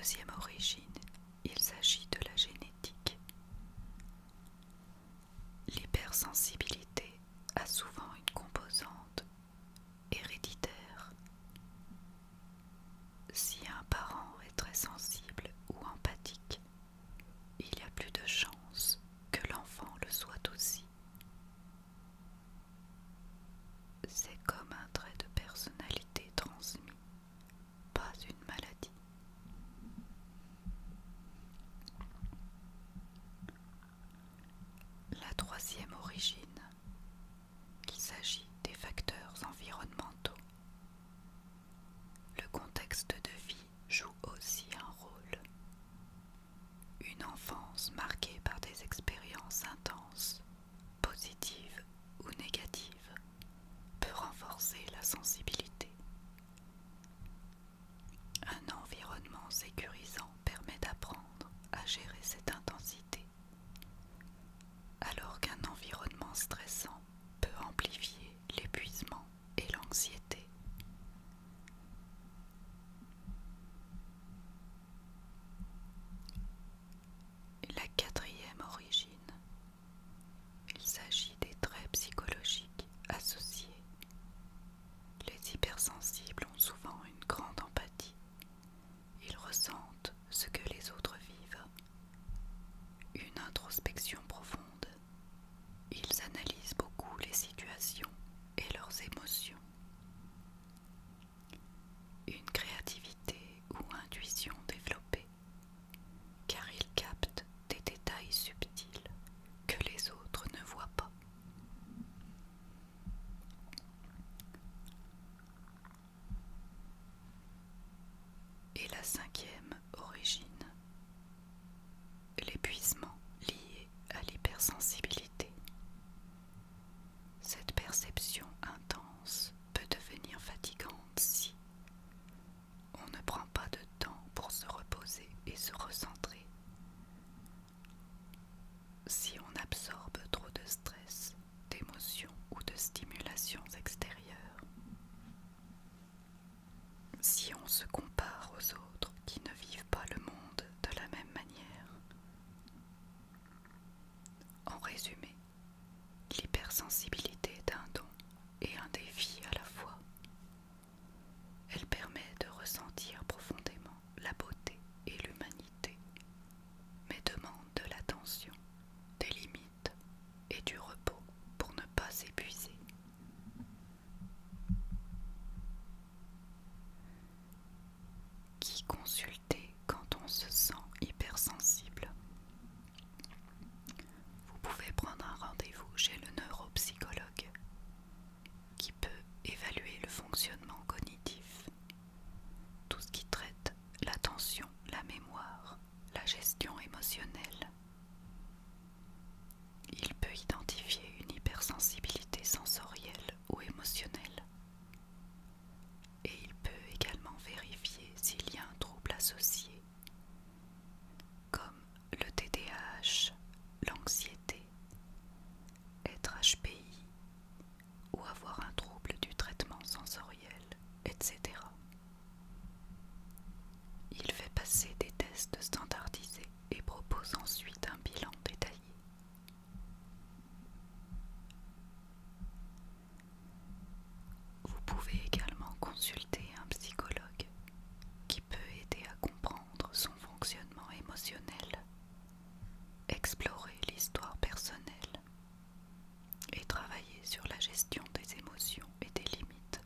deuxième origine, il s'agit de la génétique. L'hypersensibilité a souvent une composante héréditaire. Si un parent est très sensible ou empathique, il y a plus de chances que l'enfant le soit aussi. C'est comme un trait de personnalité transmis, pas une maladie. La troisième origine, il s'agit des facteurs environnementaux. Le contexte de vie joue aussi un rôle. Une enfance marquée par des expériences intenses, positives ou négatives, peut renforcer la sensibilité. Un environnement sécurisant permet d'apprendre à gérer cette intensité, alors qu'un environnement stressant peut amplifier l'épuisement et l'anxiété. La quatrième origine, il s'agit des traits psychologiques associés. Les hypersensibles ont souvent une grande empathie. Ils ressentent ce que les autres vivent. Une introspection profonde. Ils analysent beaucoup les situations et leurs émotions. Une créativité ou intuition développée, car ils captent des détails subtils que les autres ne voient pas. Et la cinquième origine, l'épuisement lié à l'hypersensibilité. Cette perception intense peut devenir fatigante si on ne prend pas de temps pour se reposer et se recentrer. Si on absorbe trop de stress, d'émotions ou de stimulations extérieures. Si on se compare aux autres qui ne vivent pas le monde de la même manière. En résumé, l'hypersensibilité est un don et un défi à la fois. Elle permet de ressentir profondément la beauté et l'humanité, mais demande de l'attention, des limites et du repos pour ne pas s'épuiser. Qui consulter quand on se sent hypersensible? Vous pouvez prendre un rendez-vous chez le neuropsychologue qui peut évaluer le fonctionnement cognitif, tout ce qui traite l'attention, la mémoire, la gestion émotionnelle. Il peut identifier une hypersensibilité sensorielle ou émotionnelle. Et il peut également vérifier s'il y a un trouble associé, comme le TDAH, l'anxiété, être HPI ou avoir un trouble du traitement sensoriel, etc. Il fait passer des tests standardisés et propose ensuite un bilan détaillé. Vous pouvez également consulter un psychologue qui peut aider à comprendre son fonctionnement émotionnel, explorer l'histoire personnelle et travailler sur la gestion des émotions et des limites.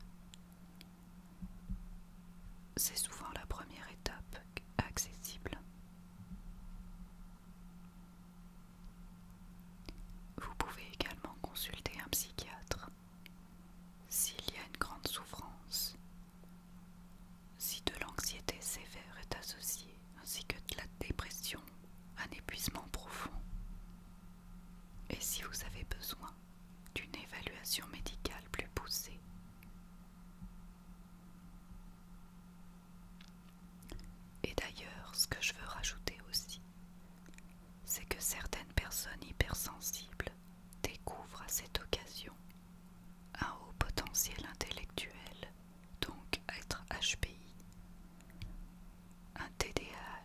C'est souvent la première étape accessible. Vous pouvez également consulter un psychiatre s'il y a une grande souffrance, si de l'anxiété sévère est associée, ainsi que de la dépression, un épuisement profond, et si vous avez besoin d'une évaluation médicale plus poussée. Et d'ailleurs, ce que je veux rajouter aussi, c'est que certaines personnes hypersensibles découvrent à cette occasion un haut potentiel intellectuel, donc être HPI, un TDAH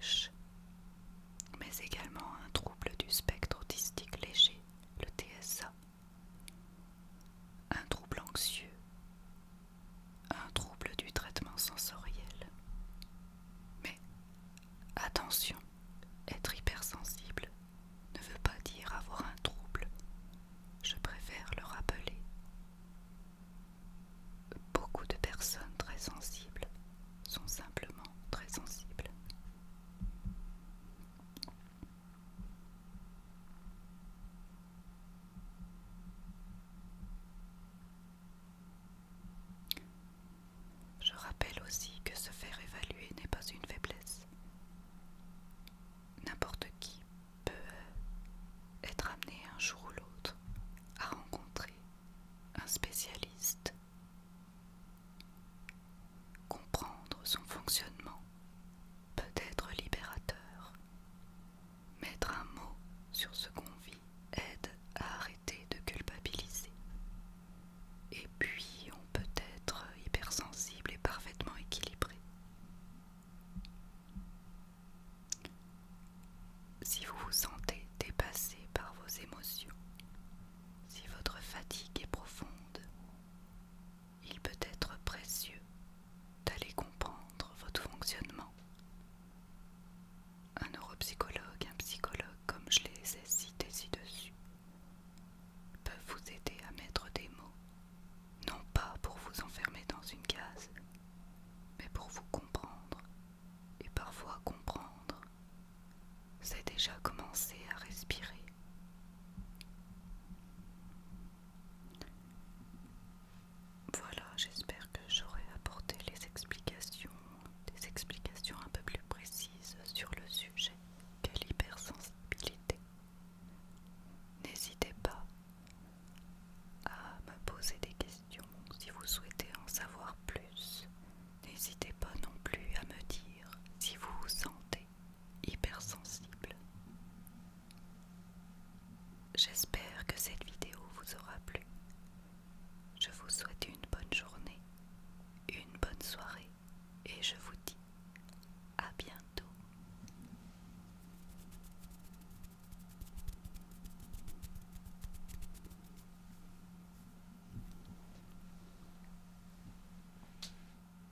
J'espère que cette vidéo vous aura plu.